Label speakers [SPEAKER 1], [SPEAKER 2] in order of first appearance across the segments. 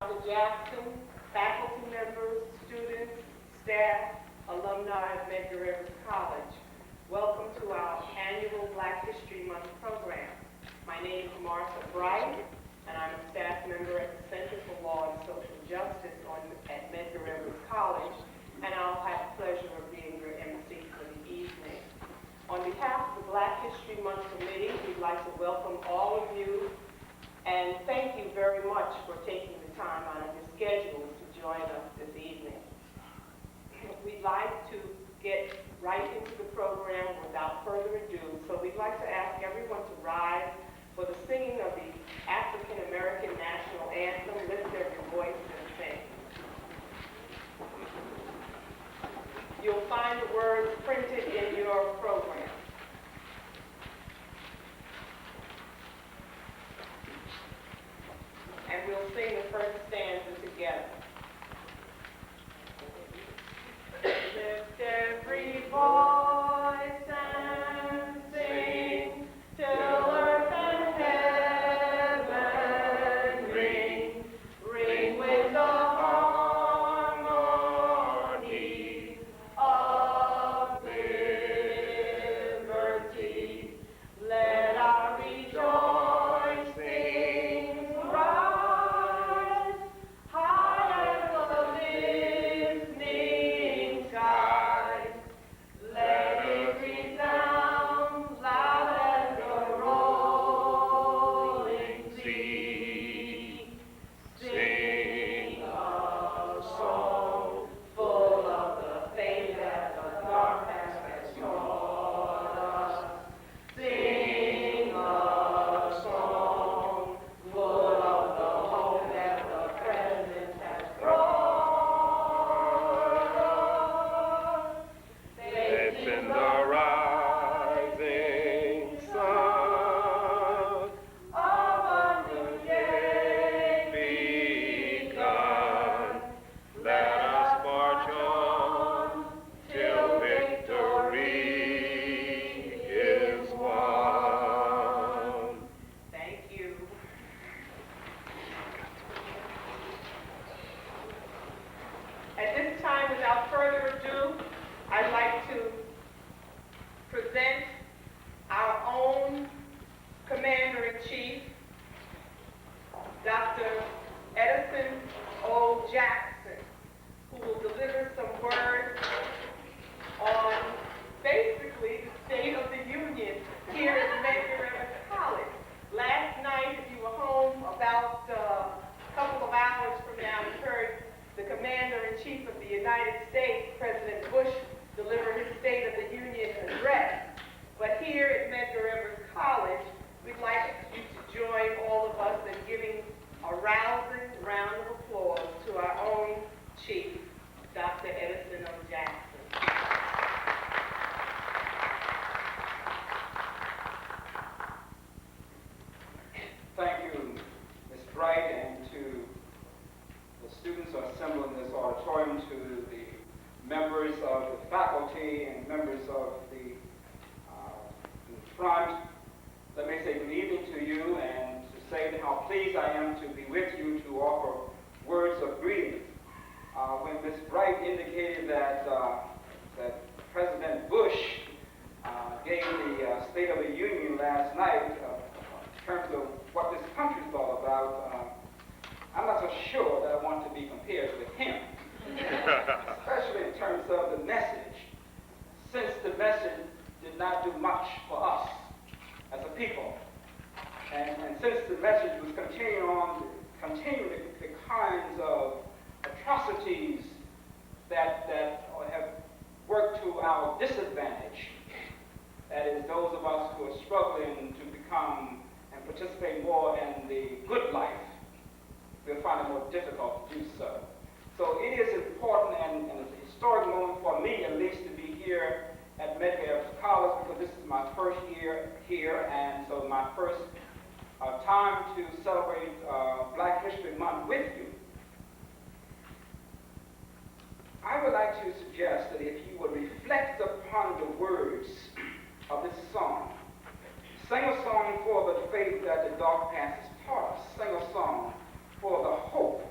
[SPEAKER 1] Dr. Jackson, faculty members, students, staff, alumni of Medgar Evers College. Welcome to our annual Black History Month program. My name is Martha Bright, and I'm a staff member at the Center for Law and Social Justice at Medgar Evers College, and I'll have the pleasure of being your MC for the evening. On behalf of the Black History Month Committee, we'd like to welcome all of you and thank you very much for taking the time out of your schedules to join us this evening. We'd like to get right into the program without further ado, so we'd like to ask everyone to rise for the singing of the African American National Anthem. Lift every voice and sing. You'll find the words printed in your program. And we'll sing the first stanza together. Lift every voice and sing till earth and heaven ring, ring with the harmony of liberty. Let our rejoicing rise high as the listening skies. Let it resound loud as the rolling sea. Sing a song full of the faith that the dark past has taught us. Sing a song full of the hope that the present has brought us. Faith in the rising sun of a new day begun. Let us march on till victory is won. Thank you. At this time, without further ado, I'd like to present our own Commander-in-Chief, Dr. Edison O. Jackson, who will deliver some words on basically the state of the union here at Medgar Evers College. Last night, if you were home about a couple of hours from now, you heard the Commander-in-Chief of the United States, President Bush, deliver his State of the Union address. But here at Medgar Evers College, we'd like you to join all of us in giving a rousing round of applause to our own Chief, Dr. Edison O. Jackson.
[SPEAKER 2] Thank you, Ms. Bright, and to the students who are assembled in this auditorium, to the members of the faculty and members of the front. Let me say good evening to you and to say how pleased I am to be with you to offer words of greeting. When Ms. Bright indicated that President Bush gave the State of the Union last night in terms of what this country is all about, I'm not so sure that I want to be compared with him, especially in terms of the message, since the message did not do much for us as a people. And since the message was continuing the kinds of atrocities that have worked to our disadvantage, that is, those of us who are struggling to become and participate more in the good life, we'll find it more difficult to do so. So it is important and it's a historic moment for me, at least, to be here at Medgar Evers College, because this is my first year here, and so my first time to celebrate Black History Month with you. I would like to suggest that if you would reflect upon the words of this song, sing a song for the faith that the dark past has taught us, sing a song for the hope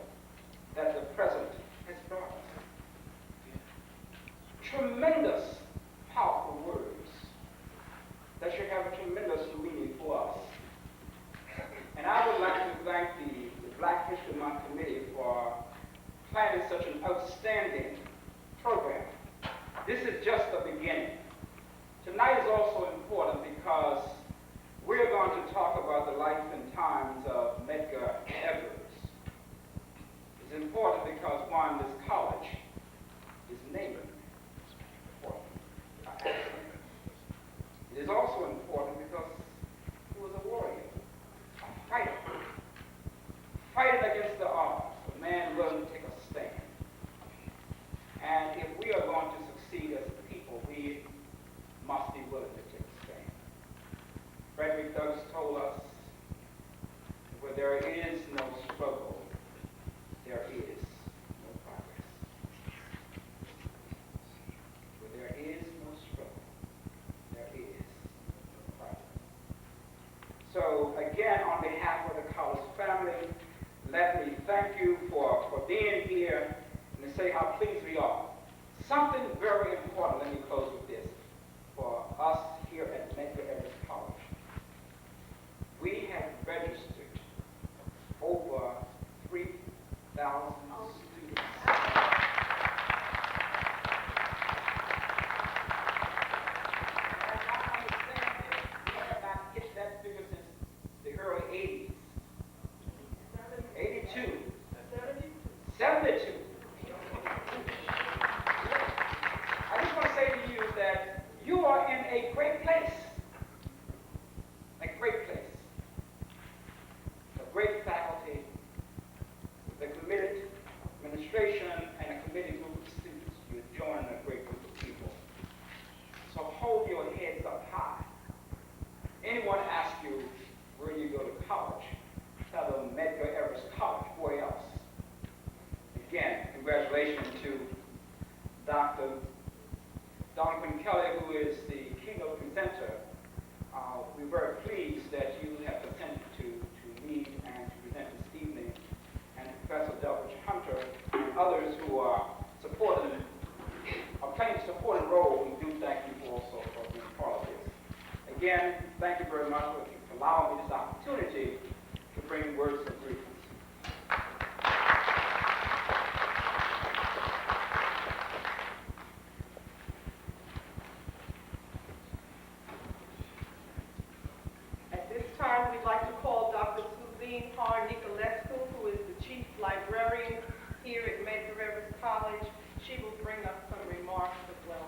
[SPEAKER 2] Black History Month Committee for planning such an outstanding program. This is just the beginning. Tonight is also important because we're going to talk about the life and times of Medgar Evers. It's important because, one, this college is naming. It is also important because he was a warrior, a fighting against the odds, a man willing to take a stand. And if we are going to succeed as a people, we must be willing to take a stand. Frederick Douglass told us, where there is no struggle, there is no progress. Where there is no struggle, there is no progress. So again, on behalf of the college family, let me thank you for being here and to say how pleased we are. Something very important, let me close with this, for us here at Medgar Evers College. We have registered over 3,000 students. I understand that we have not hit that figure since the early 80s. 82. 72. I just want to say to you that you are in a great place. A great place. A great faculty, with a committed administration and a committed group of students. You're joining a great group of people. So hold your heads up high. Anyone asks you where you go to college, tell them Medgar Evers College. Where else? Again, congratulations to Dr. Donovan Kelly, who is the keynote presenter. We're very pleased that you have consented to lead and to present this evening, and Professor Delbridge Hunter and others who are playing a supporting role. We do thank you also for being part of this. Again, thank you very much for allowing me this opportunity to bring words of greetings.
[SPEAKER 1] At this time, we'd like to call Dr. Suzanne Parr Nicolescu, who is the Chief Librarian here at Medgar Evers College. She will bring us some remarks as well.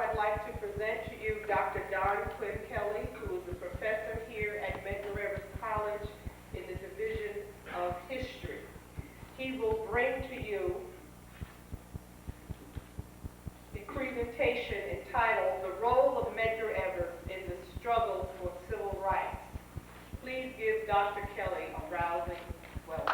[SPEAKER 1] I'd like to present to you Dr. Don Quinn Kelly, who is a professor here at Medgar Evers College in the Division of History. He will bring to you the presentation entitled "The Role of Medgar Evers in the Struggle for Civil Rights." Please give Dr. Kelly a rousing welcome.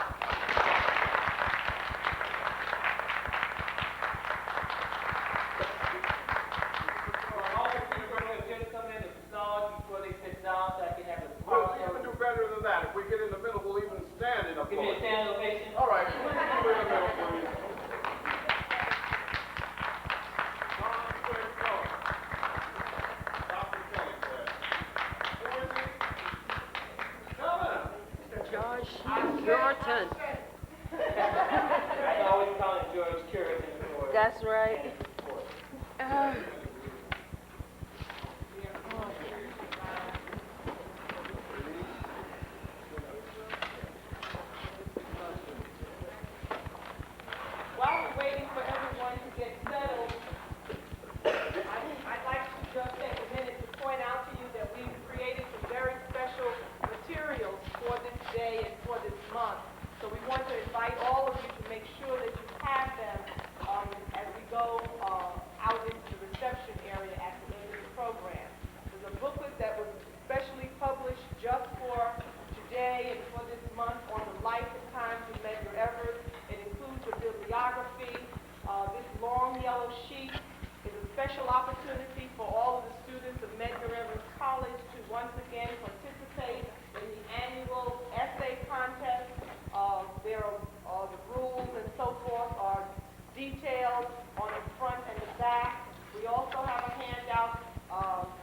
[SPEAKER 2] All the people who have just come in to acknowledge before they sit down so I can have a
[SPEAKER 3] We'll even do better than that. If we get in the middle, we'll even stand in a
[SPEAKER 2] Give me a standing ovation.
[SPEAKER 3] All right, we're in the middle, please. Dr. Kelly said. Who is he? Governor.
[SPEAKER 4] George Yorton.
[SPEAKER 2] I always call it George Curious for
[SPEAKER 4] That's right.
[SPEAKER 1] While we're waiting for everyone to get settled, I'd like to just take a minute to point out to you that we've created some very special materials for this day and for this month. So we want to invite all of you to make sure that you have them as we go out into the reception area at the end of the program. There's a booklet that was specially published just for today and for this month on the life and times of Medgar Evers. It includes a bibliography. This long yellow sheet is a special opportunity for all of the students of Medgar Evers College to once again participate in the annual essay contest. There are the rules and so forth are detailed on the front and the back. We also have a handout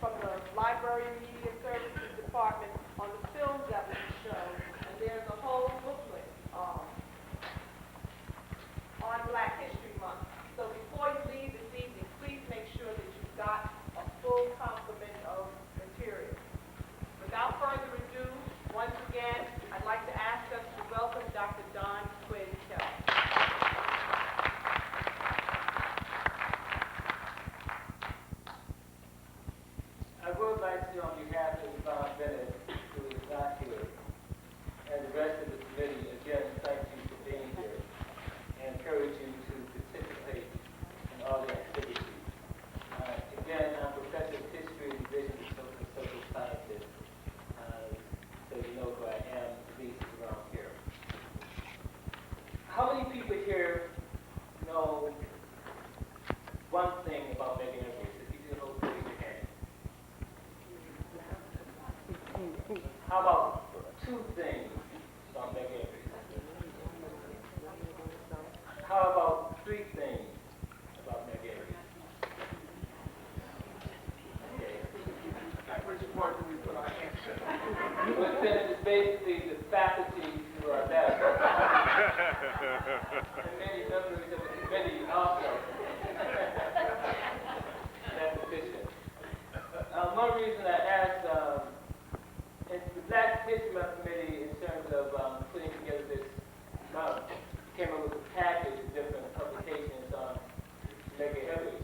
[SPEAKER 1] from the Librarian Media Services Department on the films that will be shown, and there's a whole booklet on Black History Month. So before you leave this evening, please make sure that you've got a full complement of material. Without further ado, once again, I'd like to ask us to welcome Dr. Don Quinn Kelly.
[SPEAKER 2] I would like to, on behalf of Yvonne Bennett, who is not here, and the rest of the committee, again, thank you for being here and encourage you to participate in all the activities. Again, I'm Professor of History and Division of Social Sciences, so you know who I am, at least around here. How many people here know one thing about Medgar Evers? If you do, hold raise your hand. How about two things about Medgar Evers? How about three things about Medgar Evers? Okay.
[SPEAKER 3] At which point do we put our hands in?
[SPEAKER 2] Well, then it's basically the faculty who are there. And many members of the committee also. That's sufficient. One reason I asked, in the Black History Month Committee, in terms of putting together this month, came up with a package of different publications on Medgar Evers.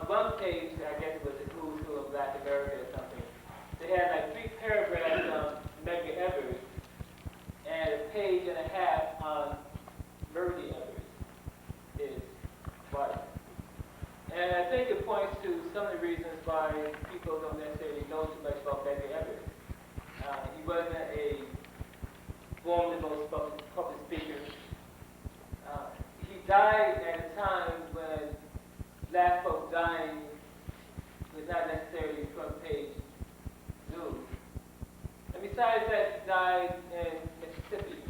[SPEAKER 2] One page, I guess it was the Who's Who of Black America or something, they had like 3 paragraphs on Medgar Evers and a page and a half on Medgar Evers, his wife. And I think it points to some of the reasons why people don't necessarily know too much about Medgar Evers. He wasn't a formidable public speaker. He died at a time when Black folk dying was not necessarily front page news. And besides that, he died in Mississippi.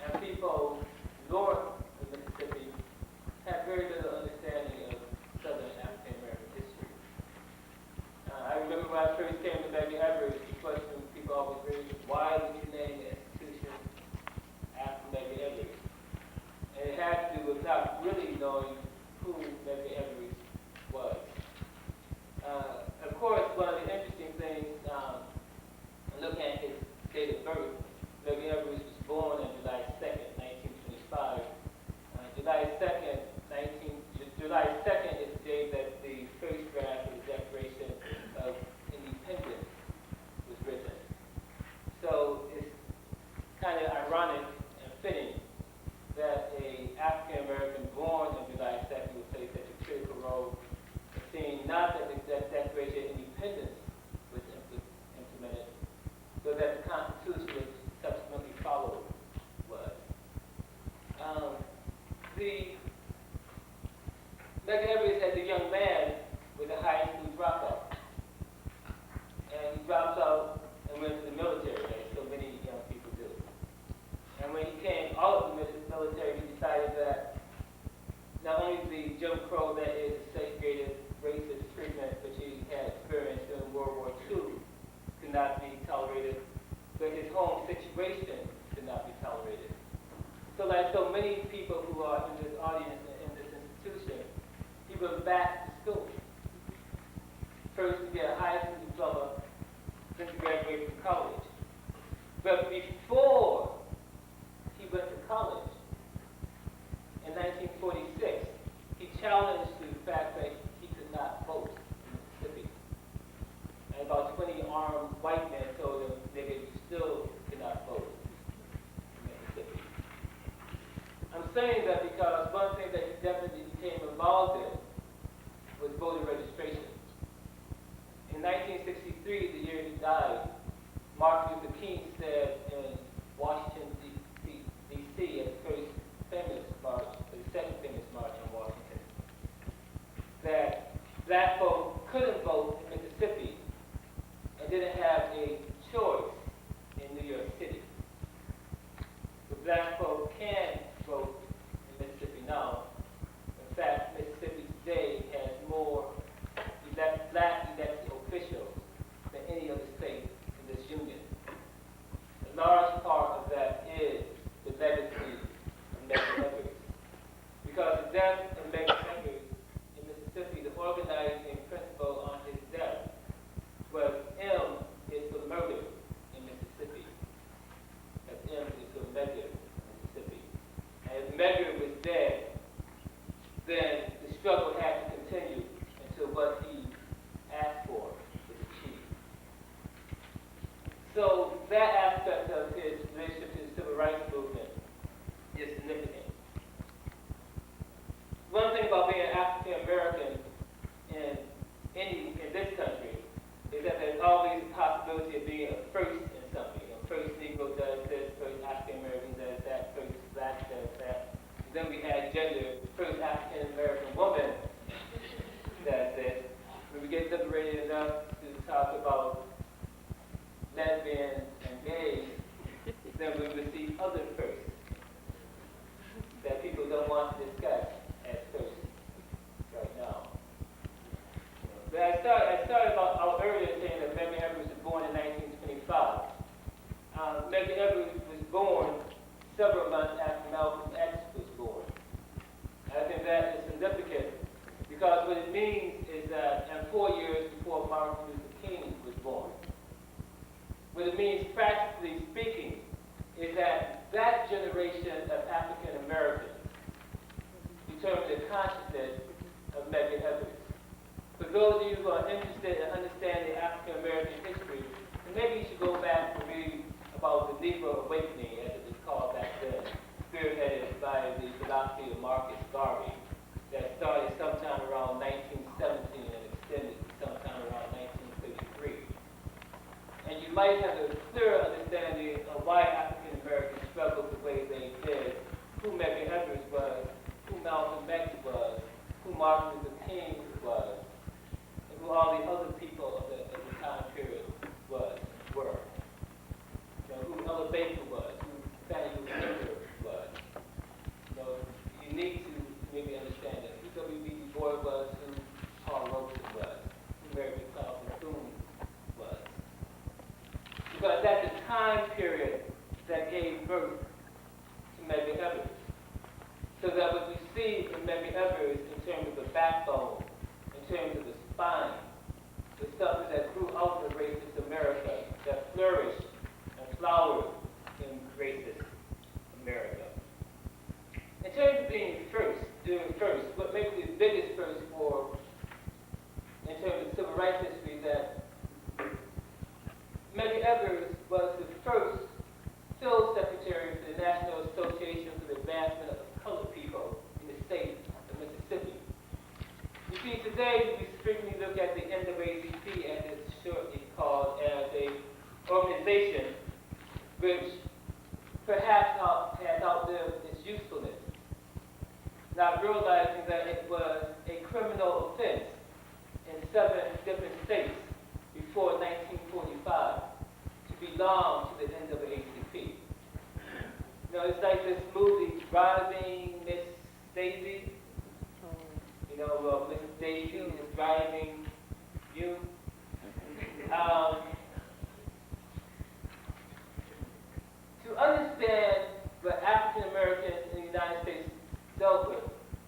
[SPEAKER 2] And people north of Mississippi have very little understanding of Southern African American history. I remember when I first came to Medgar Evers, the question people always raised was, why would you name the institution after Medgar Evers? And it had to do with not really knowing who Medgar Evers was. Of course, one of the interesting things, looking at his date of birth, Medgar Evers was born on July 2nd, 1925. July 2nd is the day that the
[SPEAKER 3] Medgar Evers as a young man was a high school dropout. And he dropped out and went to the military, as so many young people do. And when he came out of the military, he decided that not only the Jim Crow, that is, segregated racist treatment which he had experienced during World War II, could not be tolerated, but his home situation could not be tolerated. So like so many people who are in this audience and in this institution, he went back to school. First to get a high school diploma, then to graduate from college. But before he went to college, in 1946, he challenged the fact that he could not vote in Mississippi. And about 20 armed white men told him, nigga, you still cannot vote in Mississippi. I'm saying that because one thing that he definitely became involved in was voter registration. In 1963, the year he died, Martin Luther King said in Washington, D.C., at the first famous march, the second famous march in Washington, that black folks couldn't vote in Mississippi and didn't have a choice in New York City. But black folks can vote in Mississippi now. In fact, Mississippi today has more black elected officials than any other state in this union. A large part of that is the legacy of Medgar Evers. Because the death of Medgar Evers in Mississippi, the organizing principle on his death was M is for murder in Mississippi. That's M is for Medgar in Mississippi. And if Medgar was dead, then the struggle had to continue until what he asked for was achieved. So that aspect of his relationship to the civil rights movement is significant. One thing about being African American in this country is that there's always a possibility of being a first in something. You know, first Negro does this, first African American does that, first black does that. And then we had gender, first African American woman does this. When we get liberated enough to talk about lesbians and gays, then we will see other firsts that people don't want to discuss as first right now. But I started out earlier saying that Medgar Evers was born in 1925. Medgar Evers was born several months after Malcolm X was born. I think that is significant because what it means is that, and 4 years before Martin Luther King was born, what it means practically speaking is that that generation of African Americans determined the consciousness of Medgar Evers. For those of you who are interested in understanding African American history, then maybe you should go back and read about the Negro Awakening, as it was called back then, spearheaded by the philosophy of Marcus Garvey, that started sometime around 1917 and extended to sometime around 1933. And you might have a clearer understanding of why African Americans struggled the way they did, who Medgar Evers was, who Malcolm X was, who Martin Luther King was, and who all the other people of the time period were. You know, who Ella Baker was, who Fannie Lou Hamer was. You know, you need to maybe understand that who W.B. Du Bois was, who Paul Robeson was, who Mary McLeod Bethune was. Because that's the time period that gave birth to Medgar Evers. So that what we see in Medgar Evers in terms of the backbone, in terms of the spine, is something that grew out of racist America, that flourished and flowered in racist America. In terms of being first, doing first, what makes the biggest first for, in terms of civil rights history, that Medgar Evers was the first field secretary for the National Association for the Advancement of Colored People in the state of Mississippi. You see, today we frequently look at the NAACP, as it's shortly called, as an organization which perhaps has outlived its usefulness, not realizing that it was a Mrs. Daisy is driving you. To understand what African Americans in the United States dealt with,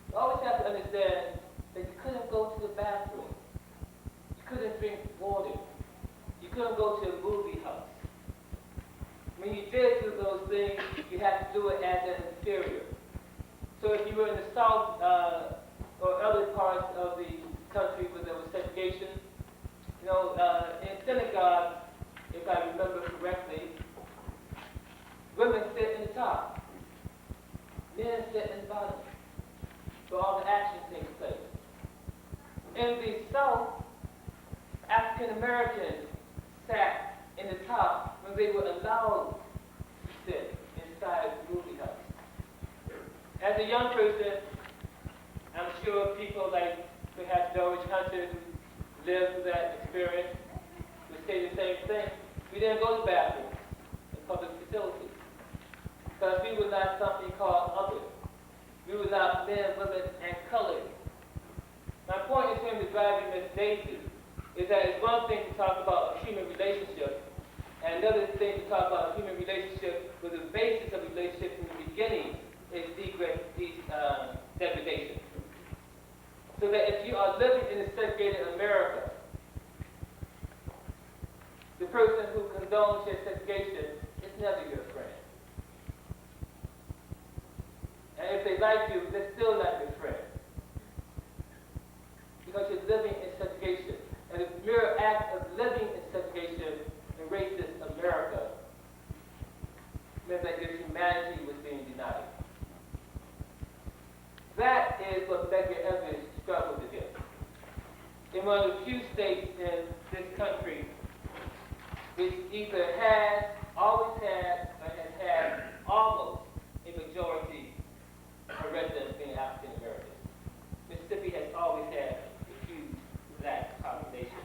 [SPEAKER 3] you always have to understand that you couldn't go to the bathroom. You couldn't drink water. You couldn't go to a movie house. When you did do those things, you had to do it as an inferior. So if you were in the South or other parts of the country where there was segregation, in synagogue, if I remember correctly, women sit in the top, men sit in the bottom, so all the action takes place. In the South, African Americans sat in the top when they were allowed to sit inside the movie house. As a young person, I'm sure people like perhaps George Hunter, who lived through that experience, would say the same thing. We didn't go to bathrooms in public facilities because we were not something called other. We were not men, women, and colored. My point in terms of driving Miss Daisy is that it's one thing to talk about a human relationship, and another thing to talk about a human relationship where the basis of the relationship in the beginning is degradation. So that if you are living in a segregated America, the person who condones your segregation is never your friend. And if they like you, they're still not your friend. Because you're living in segregation. And the mere act of living in segregation in racist America meant that your humanity was being denied. That is what Medgar Evers struggled against. In one of the few states in this country which either has, always had, or has had almost a majority of residents being African Americans. Mississippi has always had a huge black population.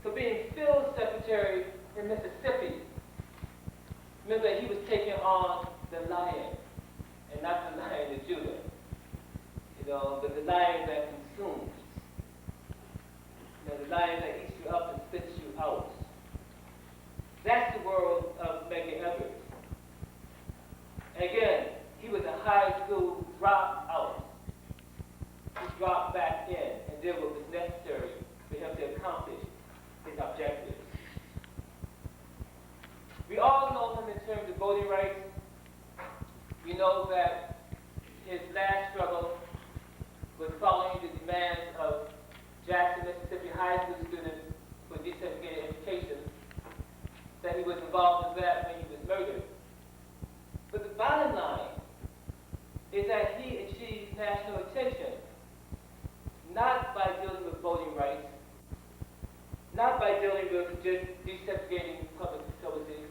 [SPEAKER 3] So being field secretary in Mississippi meant that he was taking on the lion, and not the lion of Judah, but the lion that consumes, the lion that eats you up and spits you out. That's the world of Medgar Evers. And again, he was a high school dropout. He dropped back in and did what was necessary for him to accomplish his objectives. We all know him in terms of voting rights. We know that his last struggle was following the demands of Jackson, Mississippi high school students for desegregated education, that he was involved in that when he was murdered. But the bottom line is that he achieved national attention not by dealing with voting rights, not by dealing with just desegregating public facilities,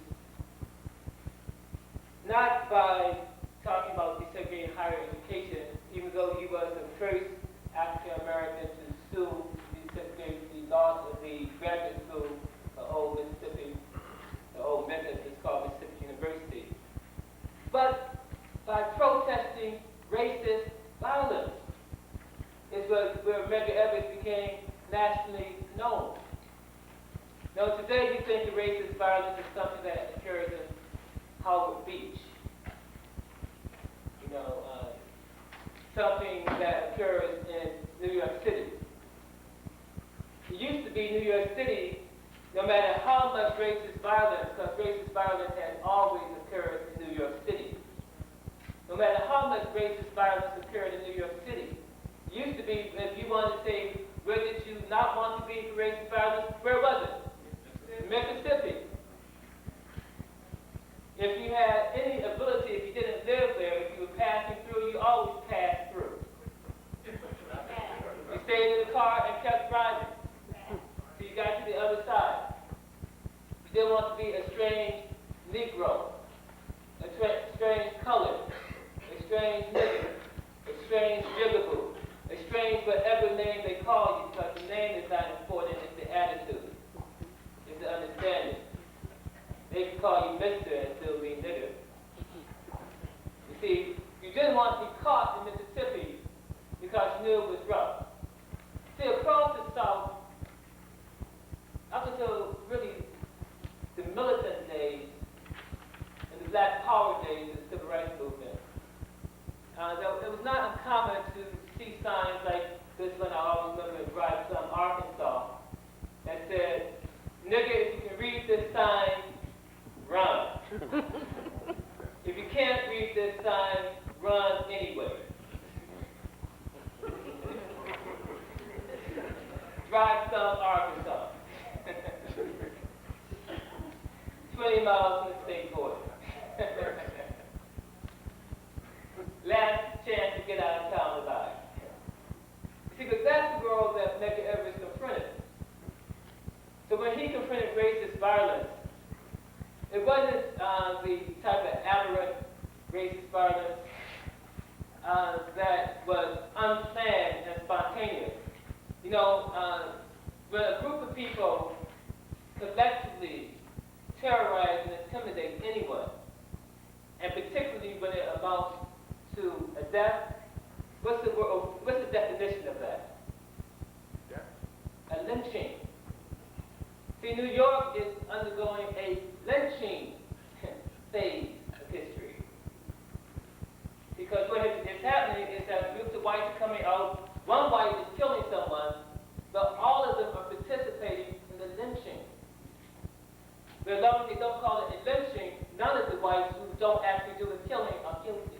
[SPEAKER 3] not by talking about desegregating higher education, even though he was the first African American to sue desegregate the loss of the graduate school, the old Mississippi, the old Memphis, it's called Mississippi University. But by protesting racist violence is where Medgar Evers became nationally known. Now today we think of racist violence as something that occurs in Howard Beach. Something that occurs in New York City. It used to be New York City, no matter how much racist violence, because racist violence has always occurred in New York City. No matter how much racist violence occurred in New York City, it used to be, if you wanted to say, where did you not want to be for racist violence, where was it? Mississippi. If you had any ability, if you didn't live there, if you were passing through, you always passed through. You stayed in the car and kept driving till you got to the other side. You didn't want to be a strange Negro, a strange color, a strange nigger, a strange jigaboo, a strange whatever name they call you, because the name is not important, it's the attitude, it's the understanding. They can call you Mr. and still be nigger. You see, you didn't want to be caught in Mississippi because you knew was rough. See, across the South, up until really the militant days and the Black Power days of the Civil Rights Movement, it was not uncommon to see signs like this one I always remember in Drive Plum, Arkansas, that said, "Nigga, if you can read this sign, run. If you can't read this sign, run anyway." Drive Plum, Arkansas. 20 miles from the state border. Last chance to get out of town alive. See, because that's the world that Medgar Evers confronted. So when he confronted racist violence, it wasn't the type of aberrant racist violence that was unplanned and spontaneous. You know, when a group of people collectively terrorize and intimidate anyone, and particularly when it amounts to a death, what's the definition of that? A lynching. See, New York is undergoing a lynching phase of history. Because what is happening is that groups of whites are coming out, one white is killing someone, but all of them are participating in the lynching. But as long as they don't call it a lynching, none of the whites who don't actually do the killing are guilty.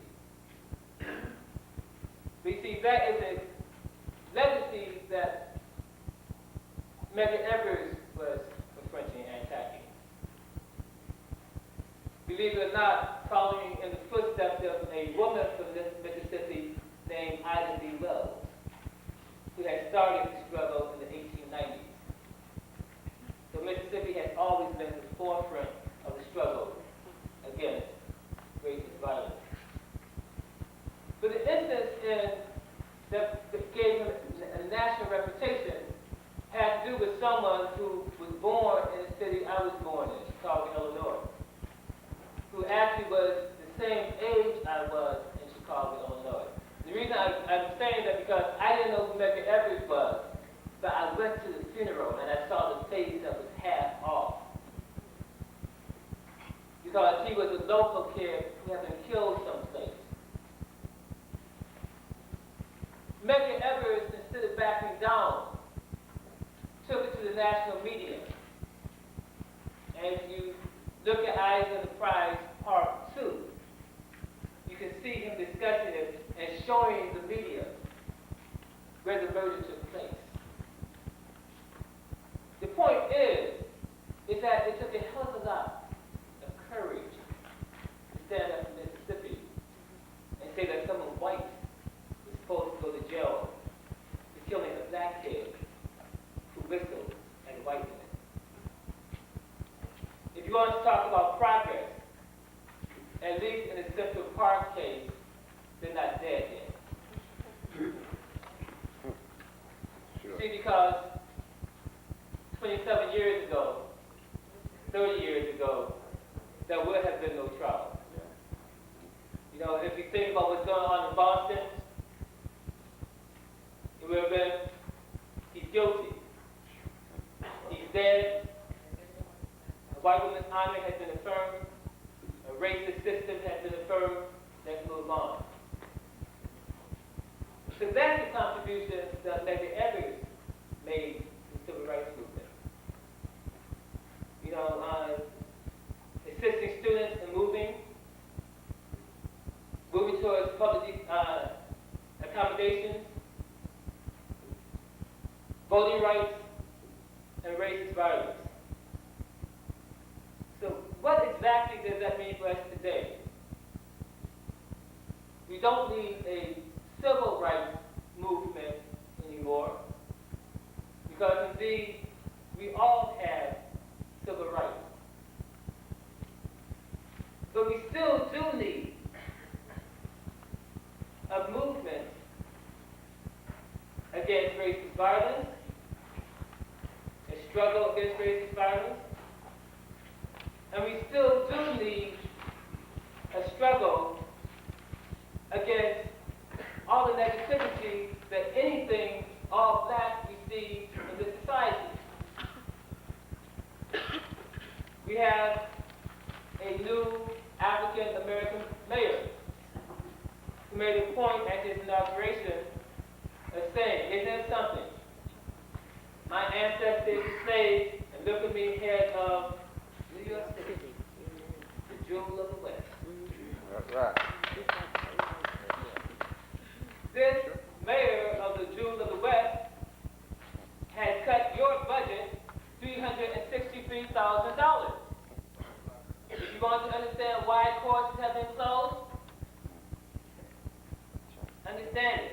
[SPEAKER 3] We see that is a legacy that Medgar Evers was confronting and attacking. Believe it or not, following in the footsteps of a woman from Mississippi named Edison O, who had started the struggle in the 1890s. So Mississippi has always been the forefront of the struggle against racist violence. But the instance that gave him a national reputation had to do with someone who was born in the city I was born in, Chicago, Illinois, who actually was the same age I was in Chicago, Illinois. The reason I'm saying that because I didn't know who Medgar Evers was, but I went to the funeral and I saw the face that was half off. Because he was a local kid who had been killed someplace. Medgar Evers, instead of backing down, took it to the national media. And if you look at Eyes on the Prize Part 2, you can see him discussing it and showing the media where the murder took place. The point is that it took a hell of a lot of courage to stand up in Mississippi and say that someone white was supposed to go to jail for killing a black kid who whistled at a white man. If you want to talk about progress, at least in the Central Park case, they're not dead yet.
[SPEAKER 2] Sure.
[SPEAKER 3] See, because 27 years ago, 30 years ago, there would have been no trial. You know, if you think about what's going on in Boston, it would have been, he's guilty. He's dead. A white woman's honor has been affirmed. A racist system has been affirmed. Let's move on. So that's the contribution that Medgar Evers made to the civil rights movement. You know, assisting students in moving towards public accommodations, voting rights, and racist violence. So what exactly does that mean for us today? We don't need a civil rights movement anymore, because indeed we all have civil rights. But we still do need a movement against racist violence, a struggle against racist violence, and we still do need a struggle against all the negativity that saying, isn't it something? My ancestors slaves, and look at me, head of New York City, the jewel of the West.
[SPEAKER 2] That's right.
[SPEAKER 3] This mayor of the jewel of the West has cut your budget $363,000. If you want to understand why courses have been closed, understand it.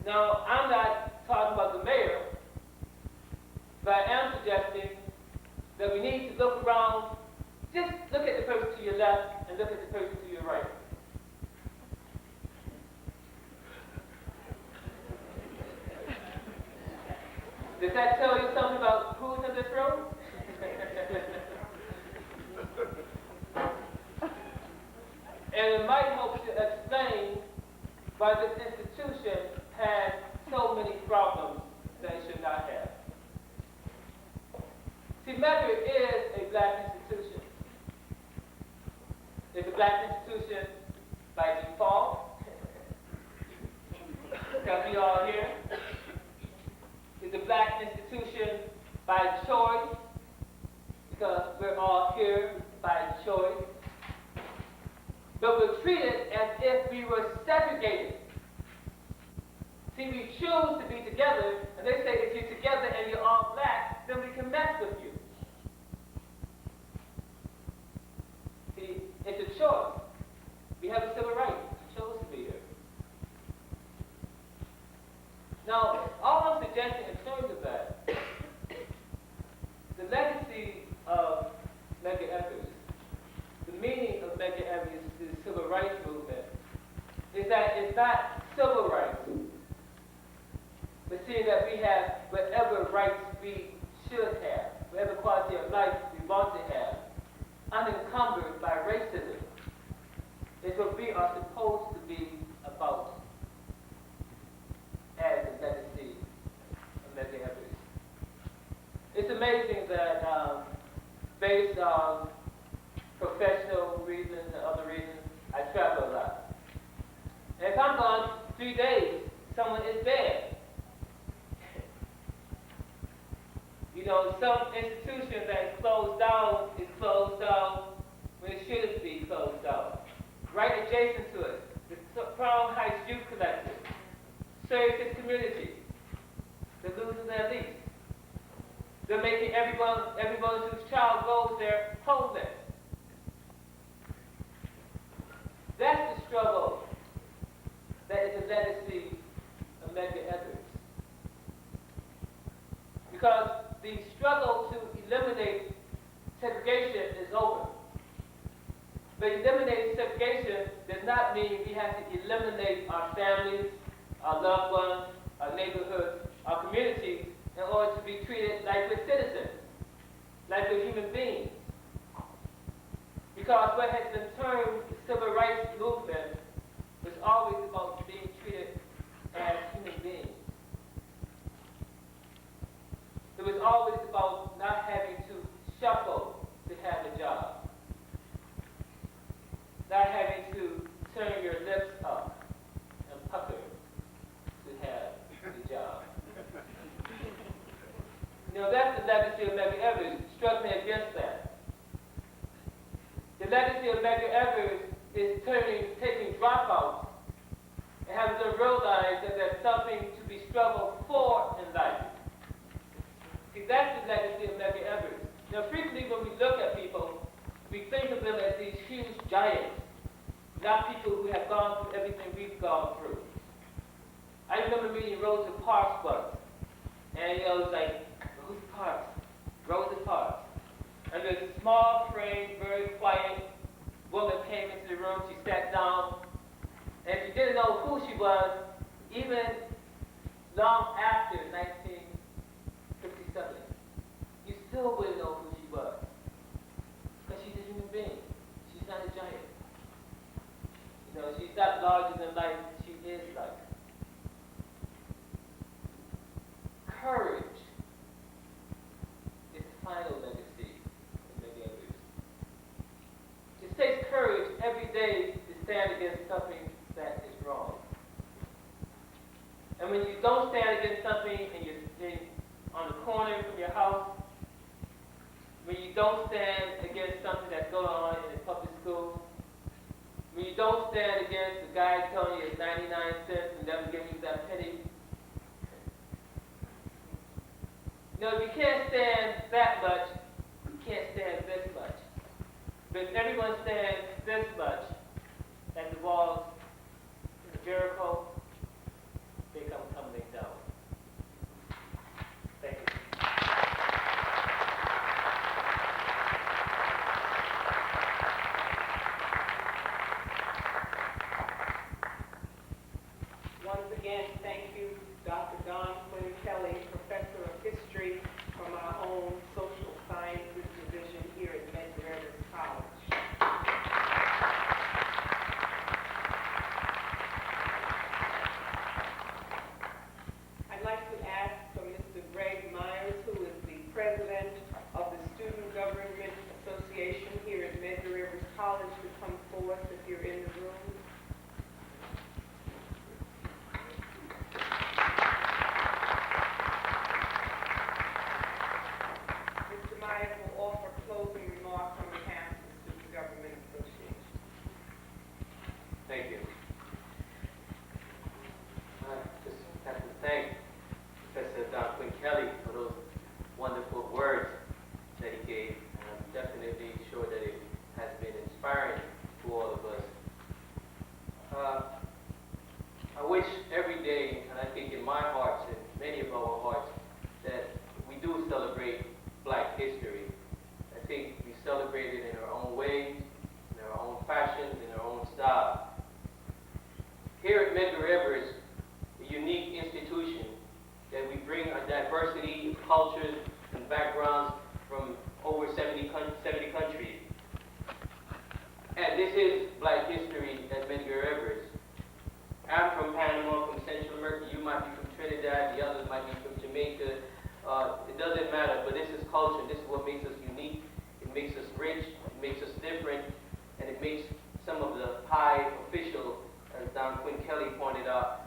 [SPEAKER 3] Now, I'm not talking about the mayor, but I am suggesting that we need to look around, just look at the person to your left and look at the person to your right. Does that tell you something about who's in this room? And it might help to explain why this institution has so many problems that it should not have. See, Medgar is a black institution. It's a black institution by default, because we all here. It's a black institution by choice, because we're all here by choice. But we're treated as if we were segregated. See, we choose to be together, and they say if you're together and you're all black, then we can mess with you. See, it's a choice. We have a civil right. We chose to be here. Now, all I'm suggesting in terms of that, the legacy of Medgar Evers, the meaning of Medgar Evers, the civil rights movement, is that it's not civil rights, but seeing that we have whatever rights we should have, whatever quality of life we want to have, unencumbered by racism, is what we are supposed to be about as the legacy of Medgar Evers. It's amazing that based on professional reasons and other reasons, I travel a lot. And if I'm gone 3 days, someone is there. You know, some institution that is closed down when it shouldn't be closed down. Right adjacent to us, the Crown Heights Youth Collective serves its community. They're losing their lease. They're making everyone whose child goes there homeless. That's the struggle that is the legacy of Medgar Evers. Because the struggle to eliminate segregation is over. But eliminating segregation does not mean we have to eliminate our families, our loved ones, our neighborhoods, our communities in order to be treated like we're citizens, like we're human beings. Because what has been termed the civil rights movement was always about being treated as human beings. It was always about not having to shuffle to have a job, not having to turn your lips up and pucker to have the job. You know, that's the legacy of Medgar Evers, struggling against that. The legacy of Medgar Evers is taking dropouts and having them realize that there's something to be struggled for in life. See, that's the legacy of Medgar Evers. Now, frequently when we look at people, we think of them as these huge giants, not people who have gone through everything we've gone through. I remember reading Rosa Parks once, and it was like, Rosa Parks. And this small frame, very quiet woman came into the room. She sat down, and if you didn't know who she was, even long after 1957, you still wouldn't know who she was, because she's a human being. She's not a giant. You know, she's not larger than life. She is life. Courage is the final legacy of Medgar Evers. It takes courage every day to stand against something that is wrong. when you don't stand against something and you're on the corner from your house, when you don't stand against something that's going on in the public school, when you don't stand against the guy telling you it's 99 cents and never giving you that penny. You know, if you can't stand that much, you can't stand this much. But if everyone stands this much at the walls in Jericho, they come tumbling down. Thank you.
[SPEAKER 1] Once again, thank you, Dr. Don Quinn Kelly, Professor of History from our own Social Sciences Division here at Medgar Evers College. I'd like to ask for Mr. Greg Myers, who is the President of the Student Government Association here at Medgar Evers College, to come forth if you're in the room. Mr. Myers will offer closing remarks on behalf of the Student Government Association.
[SPEAKER 5] Thank you. I just have to thank Professor Don Quinn Kelly for those wonderful words that he gave. And I'm definitely sure that it has been inspiring to all of us. I wish every day, and I think in my hearts and many of our hearts, that we do celebrate Black history. I think we celebrate it in our own way, in our own fashions, in our own style. Here at Medgar Evers, a unique institution that we bring a diversity of cultures and backgrounds from over 70 countries. And this is Black history at Medgar Evers. I'm from Panama, from Central America. You might be from Trinidad. The others might be from Jamaica. It doesn't matter, but this is culture. This is what makes us unique. It makes us rich. It makes us different. And it makes some of the high officials, as Don Quinn Kelly pointed out,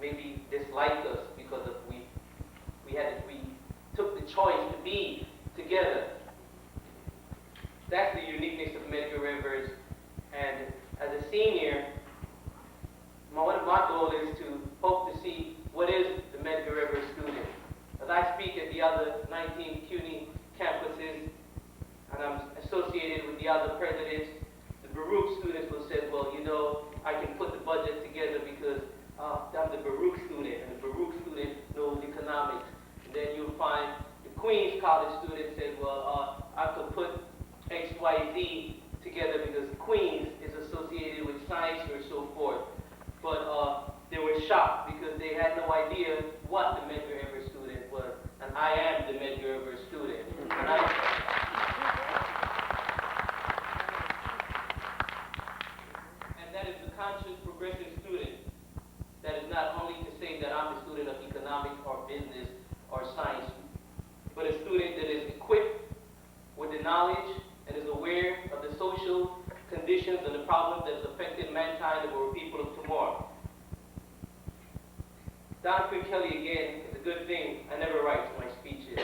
[SPEAKER 5] maybe dislike us because of we took the choice to be together. That's the uniqueness of Medgar Evers. And as a senior, one of my goals is to hope to see what is the Medgar Evers student. As I speak at the other 19 CUNY campuses, and I'm associated with the other presidents, the Baruch students will say, well, you know, I can put the budget together because I'm the Baruch student, and the Baruch student knows economics. And then you'll find the Queens College student said, well, I could put X, Y, Z together because Queens is associated with science or so forth. But they were shocked because they had no idea what the Medgar Evers student was. And I am the Medgar Evers student. And that is the conscious, progressive student. That is not only to say that I'm a student of economics or business or science, but a student that is equipped with the knowledge and is aware of the social conditions and the problems that's affecting mankind and our people of tomorrow. Don Quinn Kelly, again, is a good thing. I never write my speeches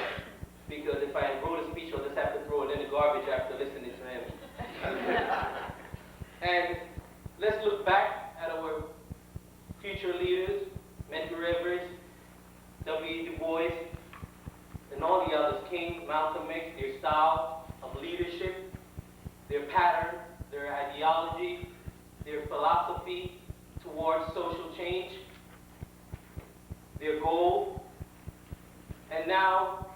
[SPEAKER 5] because if I wrote a speech, I'll just have to throw it in the garbage after listening to him. And let's look back at our future leaders, Medgar Evers, W. Du Bois, and all the others, King, Malcolm X, their style of leadership, their pattern, their ideology, their philosophy towards social change, their goal. And now,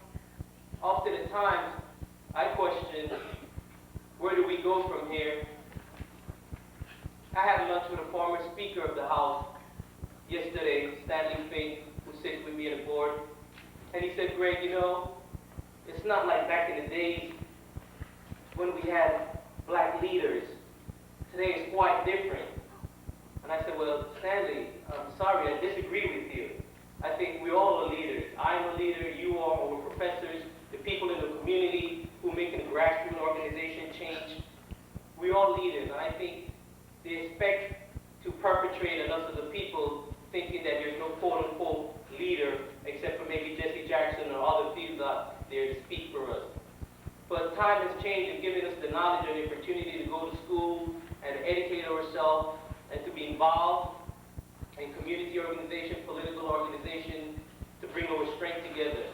[SPEAKER 5] often at times, I question, where do we go from here? I had lunch with a former Speaker of the House yesterday, Stanley Fink, who sits with me on the board, and he said, Greg, you know, it's not like back in the days when we had Black leaders. Today it's quite different. And I said, well, Stanley, I'm sorry, I disagree with you. I think we all are leaders. I'm a leader, you are, our professors, the people in the community who are making the grassroots organization change. We're all leaders, and I think they expect to perpetrate on us as a people thinking that there's no knowledge and the opportunity to go to school and to educate ourselves and to be involved in community organization, political organization, to bring our strength together.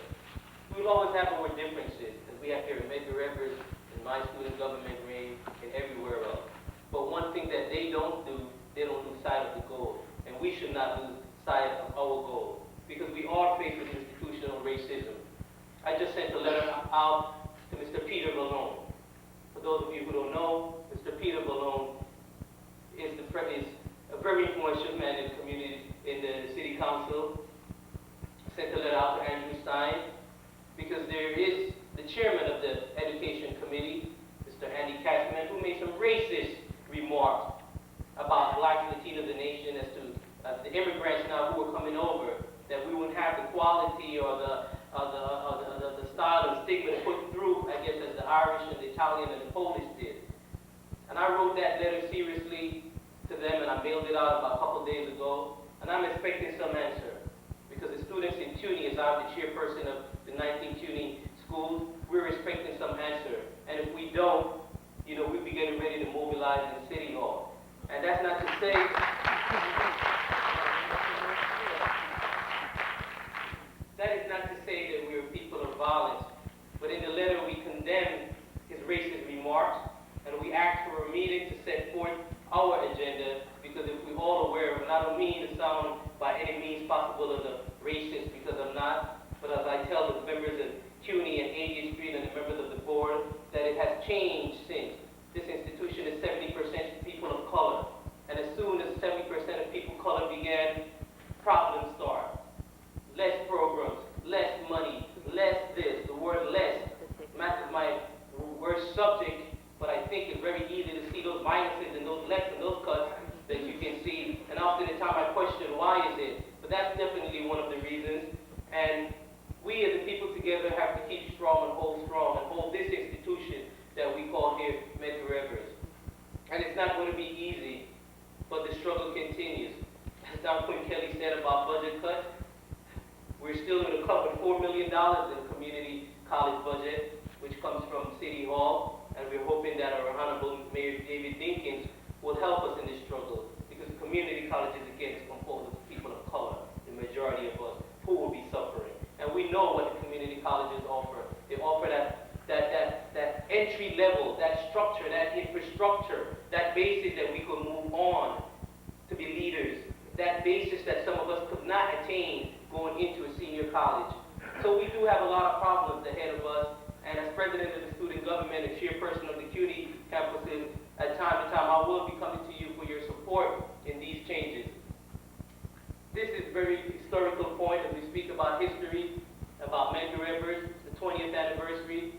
[SPEAKER 5] We will always have our differences, as we have here in Medgar Evers, in my student government reign, and everywhere else. But one thing that they don't do, they don't lose sight of the goal. And we should not lose sight of our goal, because we are faced with institutional racism. I just sent a letter out to Mr. Peter Malone. For those of you who don't know, Mr. Peter Malone is a very influential man in the community, in the city council. I sent a letter out to Andrew Stein, because there is the chairman of the education committee, Mr. Andy Cashman, who made some racist remarks about blacks and Latinos of the nation as to the immigrants now who are coming over, that we wouldn't have the quality or the style and stigma put through, I guess, as the Irish and the Italian and the Polish did. And I wrote that letter seriously to them, and I mailed it out about a couple days ago, and I'm expecting some answer. Because the students in CUNY, as I'm the chairperson of the 19 CUNY schools, we're expecting some answer. And if we don't, we'll be getting ready to mobilize in City Hall. And that's not to say, that is not to say that we're people of violence. But in the letter, we condemn his racist remarks, and we ask for a meeting to set forth our agenda, because if we're all aware of, and I don't mean to sound by any means possible as a racist, because I'm not, but as I tell the members of CUNY and 80th Street and the members of the board, that it has changed since. This institution is 70% people of color. And as soon as 70% of people of color began, problems start. Less programs, less money, less this. The word less, math is my worst subject, but I think it's very easy to see those minuses and those less and those cuts that you can see. And often the time I question, why is it? But that's definitely one of the reasons. And we as a people together have to keep strong and hold this institution that we call here Medgar Evers. And it's not going to be easy, but the struggle continues. As Don Quinn Kelly said about budget cuts, we're still going to cover $4 million in community college budget, which comes from City Hall, and we're hoping that our Honorable Mayor David Dinkins will help us in this struggle, because community colleges, again, is composed of people of color, the majority of us, who will be suffering. And we know what the community colleges offer. They offer that entry level, that structure, that infrastructure, that basis that we could move on to be leaders, that basis that some of us could not attain going into a senior college. So we do have a lot of problems ahead of us, and as president of the student government and chairperson of the CUNY campuses, at time to time I will be coming to you for your support in these changes. This is a very historical point as we speak about history, about Medgar Evers, the 20th anniversary,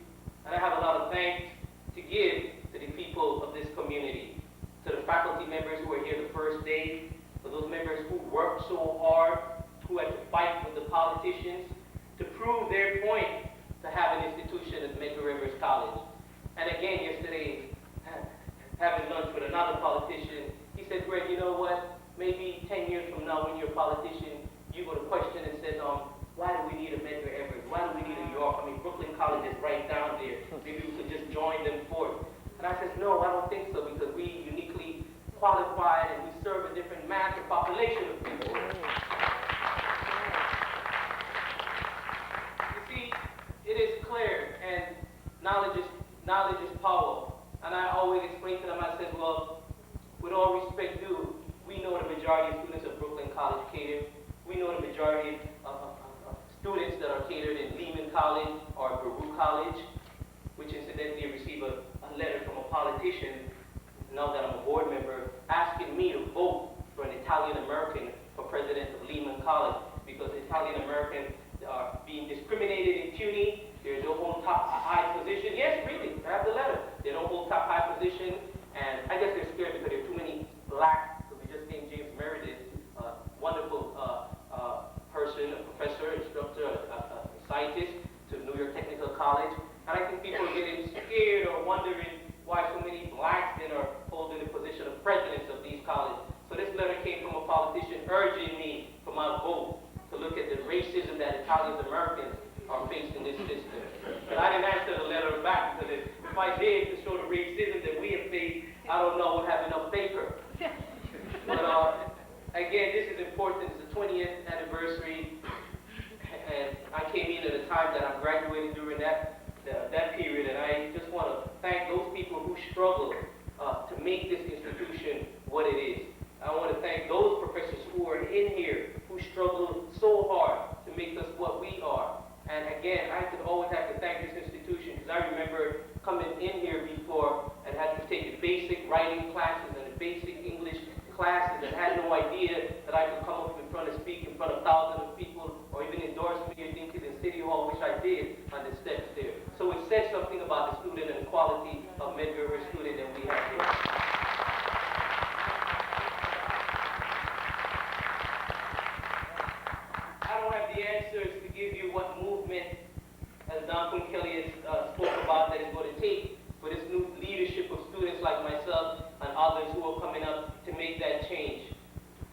[SPEAKER 5] and I have a lot of thanks to give to the people of this community, to the faculty members who were here the first day, to those members who worked so hard, who had to fight with the politicians to prove their point to have an institution as Medgar Evers College. And again, yesterday, having lunch with another politician, he said, Greg, you know what? Maybe 10 years from now, when you're a politician, you're going to question and say, why do we need a Medgar Evers? Why do we need a York? I mean, Brooklyn College is right down there. Maybe we could just join them forth. And I said, no, I don't think so, because we uniquely qualified and we serve a different mass and population of people. You see, it is clear, and knowledge is power. And I always explain to them, I said, well, with all respect due, we know the majority of students of Brooklyn College cater. We know the majority of students that are catered in Lehman College or Baruch College, which incidentally received a letter from a politician, now that I'm a board member, asking me to vote for an Italian American for president of Lehman College, because Italian Americans are being discriminated in CUNY. They don't hold top high position. Yes, really, I have the letter. They don't hold top high position, and I guess they're scared because there are too many blacks. So we just named James Meredith, a wonderful person, a professor, instructor, a scientist to New York Technical College. And I think people are getting scared or wondering why so many blacks then are holding the position of presidents of these colleges. So this letter came from a politician urging me for my vote to look at the racism that Italian Americans are faced in this system. But I didn't answer the letter back, because if I did to show the racism 20th anniversary, and I came in at a time that I'm graduating during that period, and I just want to thank those people who struggled to make this institution what it is. I want to thank those professors who are in here who struggled so hard to make us what we are. And again, I could always have to thank this institution because I remember coming in here before and had to take the basic writing classes and the basic English classes and had no idea that I could come up in front and speak in front of thousands of people or even endorse me or think in City Hall, which I did on the steps there. So it says something about the student and the quality of Medgar Evers student that we have here. I don't have the answers to give you what movement, as Don Quinn Kelly has spoke about, that is going to take for this new leadership of students like myself and others who are coming up to make that change.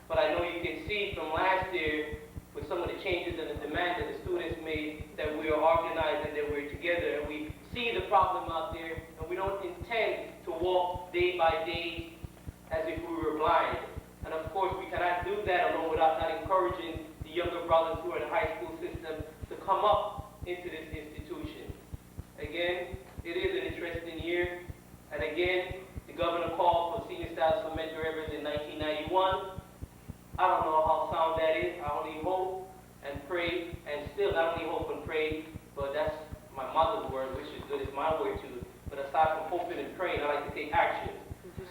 [SPEAKER 5] But I know you can see from last year, with some of the changes and the demands that the students made, that we are organized and that we're together, and we see the problem out there, and we don't intend to walk day by day as if we were blind. And of course, we cannot do that alone without not encouraging the younger brothers who are in the high school system to come up into this institution. Again, it is an interesting year, and again, the governor called for senior status for Medgar Evers in 1991. I don't know how sound that is. I only hope and pray, and still not only hope and pray, but that's my mother's word, which is good as my word too. But aside from hoping and praying, I like to take action.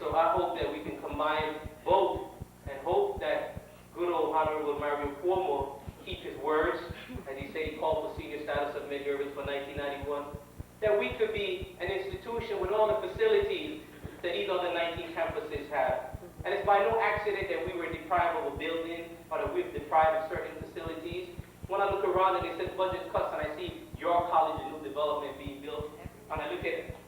[SPEAKER 5] So I hope that we can combine both and hope that good old Honorable Mario Cuomo keep his words, as he said he called for senior status of Medgar Evers for 1991, that we could be an institution with all the facilities that these other 19 campuses have. And it's by no accident that we were deprived of a building or that we're deprived of certain facilities. When I look around and they said budget cuts and I see your college and new development being built, and I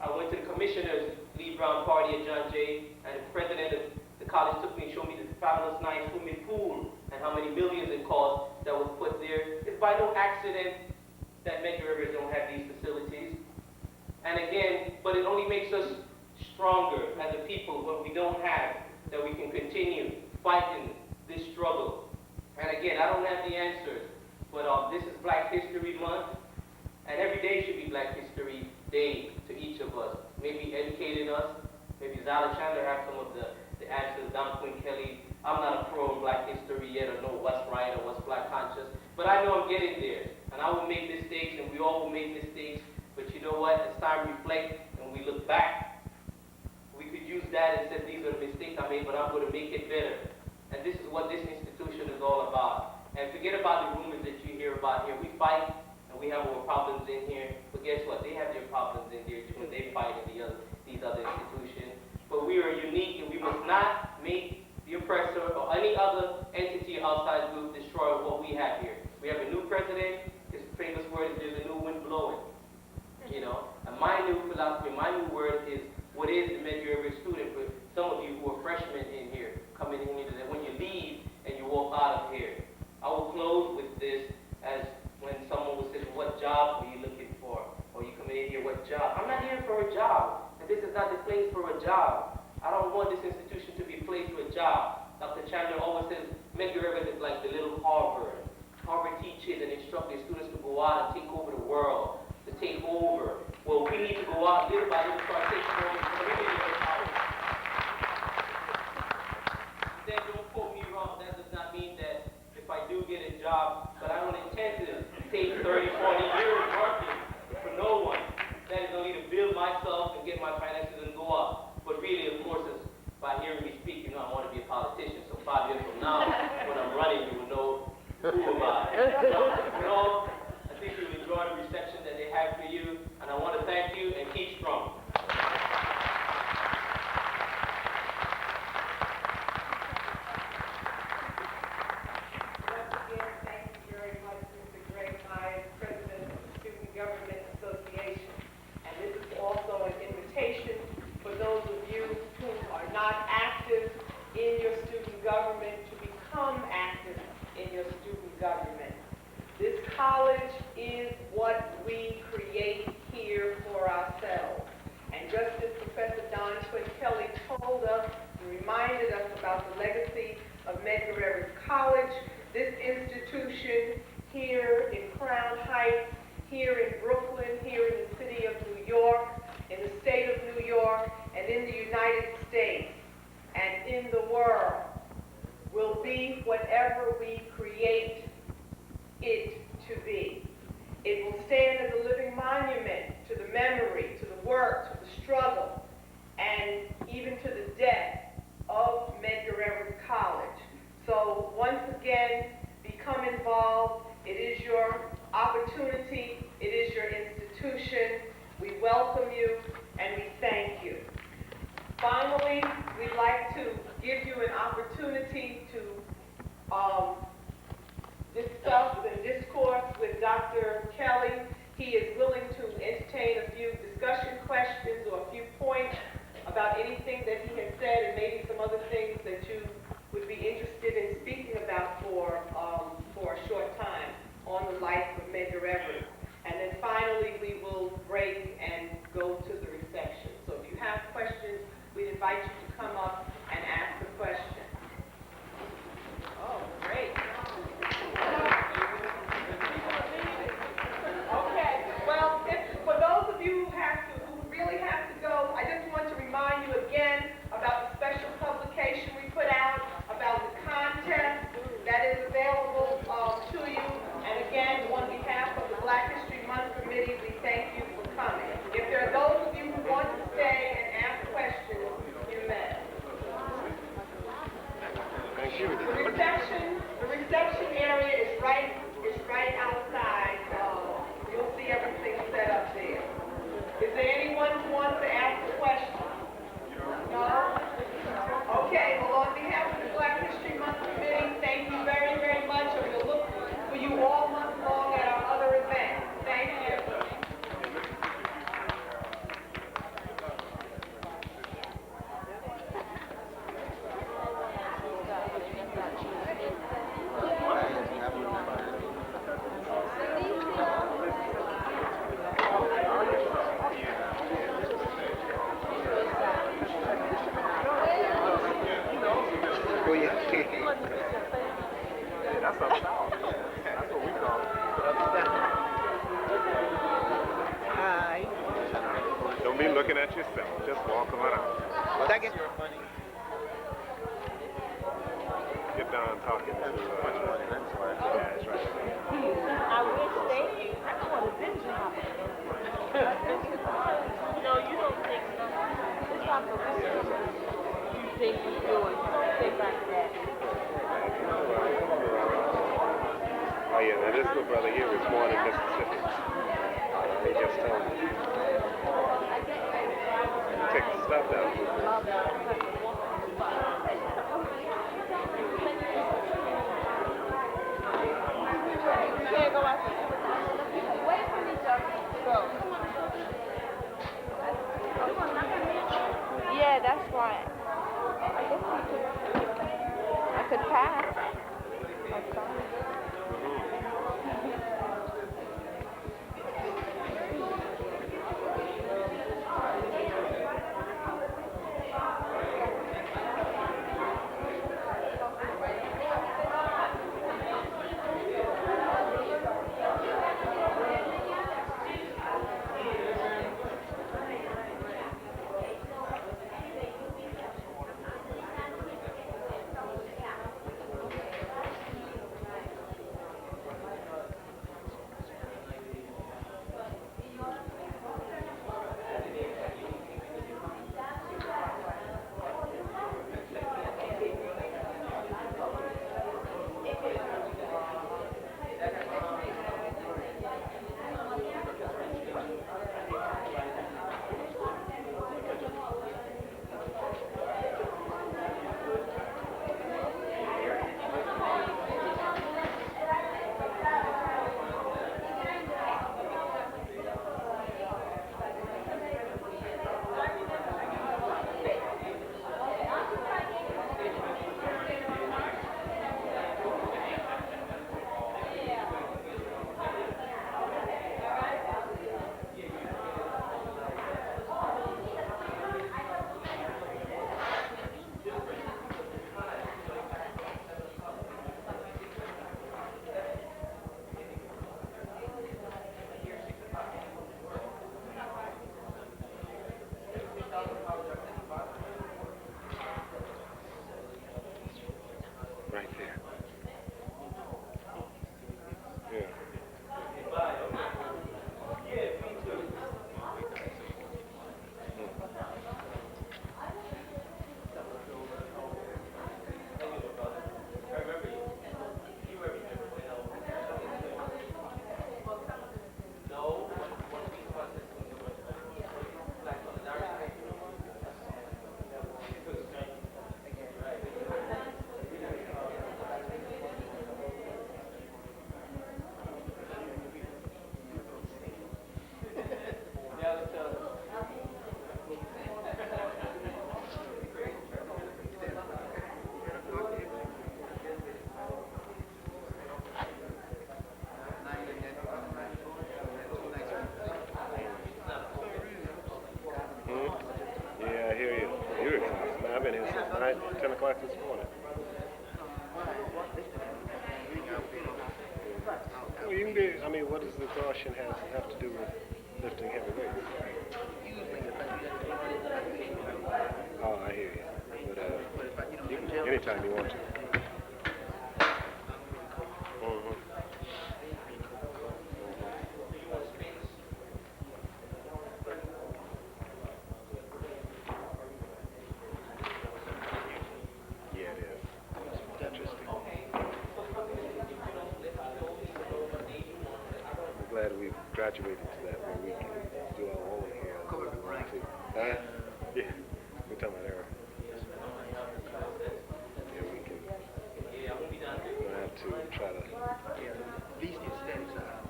[SPEAKER 5] went to the commissioner's Lee Brown party at John Jay, and the president of the college took me and showed me the fabulous nice swimming pool and how many millions it cost that was put there. It's by no accident that Medgar Evers don't have these facilities. And again, but it only makes us stronger as a people when we don't have, that we can continue fighting this struggle. And again, I don't have the answers, but this is Black History Month, and every day should be Black History Day to each of us. Maybe educating us, maybe Zala Chandler have some of the answers, Don Quinn Kelly. I'm not a pro in Black history yet or know what's right or what's Black conscious, but I know I'm getting there, and I will make mistakes, and we all will make mistakes, but you know what, it's time to reflect, and we look back. We could use that and say, these are the mistakes I made, but I'm going to make it better. And this is what this institution is all about. And forget about the rumors that you hear about here. We fight, and we have our problems in here. But guess what? They have their problems in here too, and they fight in these other institutions. But we are unique, and we must not make the oppressor or any other entity outside group destroy what we have here. We have a new president. His famous word is, there's a new wind blowing. You know? And my new philosophy, my new word is, what is the Medgar Evers student? For some of you who are freshmen in here, coming in here, that when you leave and you walk out of here. I will close with this, as when someone will say, what job are you looking for? Or you come in here, what job? I'm not here for a job. And this is not the place for a job. I don't want this institution to be a place for a job. Dr. Chandler always says, Medgar Evers is like the little Harvard. Harvard teaches and instructs their students to go out and take over the world, to take over. Well, we need to go out little by little, start taking over the community of Harvard. Then don't quote me wrong. That does not mean that if I do get a job, but I don't intend to take 30, 40 years working for no one. That is only to build myself and get my finances and go up. But really, of course, it's by hearing me speak, you know I want to be a politician. So 5 years from now, when I'm running, you will know who am I. You know, I think you'll enjoy the reception that they have for you. And I want to thank you and keep strong.
[SPEAKER 1] Once again, thank you very much, Mr. Greg Myers, President of the Student Government Association. And this is also an invitation for those of you who are not active in your student government to become active in your student government. This college is what we create here for ourselves. And just as Professor Don Quinn Kelly told us and reminded us about the legacy of Medgar Evers College, this So once again, become involved. It is your opportunity. It is your institution. We welcome you and we thank you. Finally, we'd like to give you an opportunity to discuss and discourse with Dr. Kelly. He is willing to entertain a few discussion questions or a few points about anything that he has said and maybe some other things that you would be interested in speaking about for a short time on the life of Medgar Evers. And then finally, we will break and go to the reception. So if you have questions, we invite you to come up and ask a question. Oh, great. Okay, well, for those of you who really have to go, I just want to remind you again about the special publication we put out, about the contest that is available to you. And again, on behalf of the Black History Month Committee, we thank you for coming. If there are those of you who want to stay and ask questions, you may.
[SPEAKER 6] Thank you.
[SPEAKER 1] The reception area is right outside. You'll see everything set up there. Is there anyone who wants to ask a question? No? Okay, well, on behalf of the Black History Month Committee, thank you very, very much, and we'll look for you all month long at our other events. Thank you.
[SPEAKER 6] Oh, yeah. Yeah, that's up south. That's what we call it. Hi. Don't be looking at yourself. Just walk around. Second. Get done talking to yeah, that's right.
[SPEAKER 7] I wish they I want a big job. No, you don't think so. It's not the research you think you're doing. Think like that.
[SPEAKER 6] Oh, yeah, now this little brother here was born in Mississippi. They just told me. Take the stuff out.
[SPEAKER 7] Yeah, go out there. Wait for me, Chucky. Go. Yeah, that's right. I could pass.
[SPEAKER 6] 10 o'clock this morning. Well, you can be, I mean, what does exhaustion have to do with lifting heavy weights? Oh, I hear you. But you can anytime you want to. Yeah, it is. Interesting. I'm glad we've graduated to that where we can do our own hair. Huh? Yeah, we're talking about error. Yeah, we can. We'll have to try to.
[SPEAKER 8] These aesthetics are ours.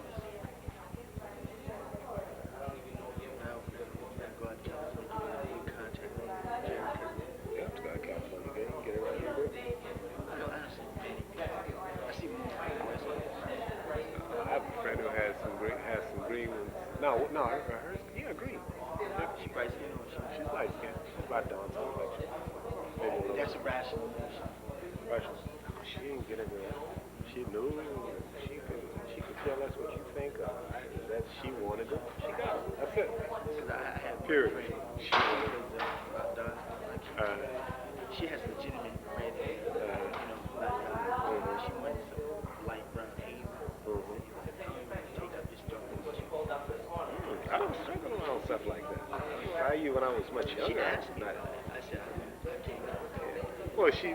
[SPEAKER 6] You have to go to California again, get it right here.
[SPEAKER 8] I see more West Coast.
[SPEAKER 6] I have a friend who has some green ones. No, hers, yeah, green.
[SPEAKER 8] She bright skin or
[SPEAKER 6] She's light skinned. She's about Dawn's complexion. Maybe a little.
[SPEAKER 8] that's a rationalization.
[SPEAKER 6] Russian. She didn't get into it. She knew. She could tell us what you think. That she wanted it. She got it. That's it.
[SPEAKER 8] Because I have
[SPEAKER 6] Period.
[SPEAKER 8] a friend. She wanted she has legitimate red hair. She wants some light brown hair. Take up this dark.
[SPEAKER 6] I don't struggle around stuff like that. I you when I was much younger.
[SPEAKER 8] She asked me.
[SPEAKER 6] Not,
[SPEAKER 8] I said, I can't.
[SPEAKER 6] well, she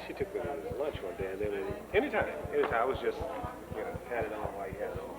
[SPEAKER 6] she took me to lunch one day, and then anytime I was just had it on while you had it on.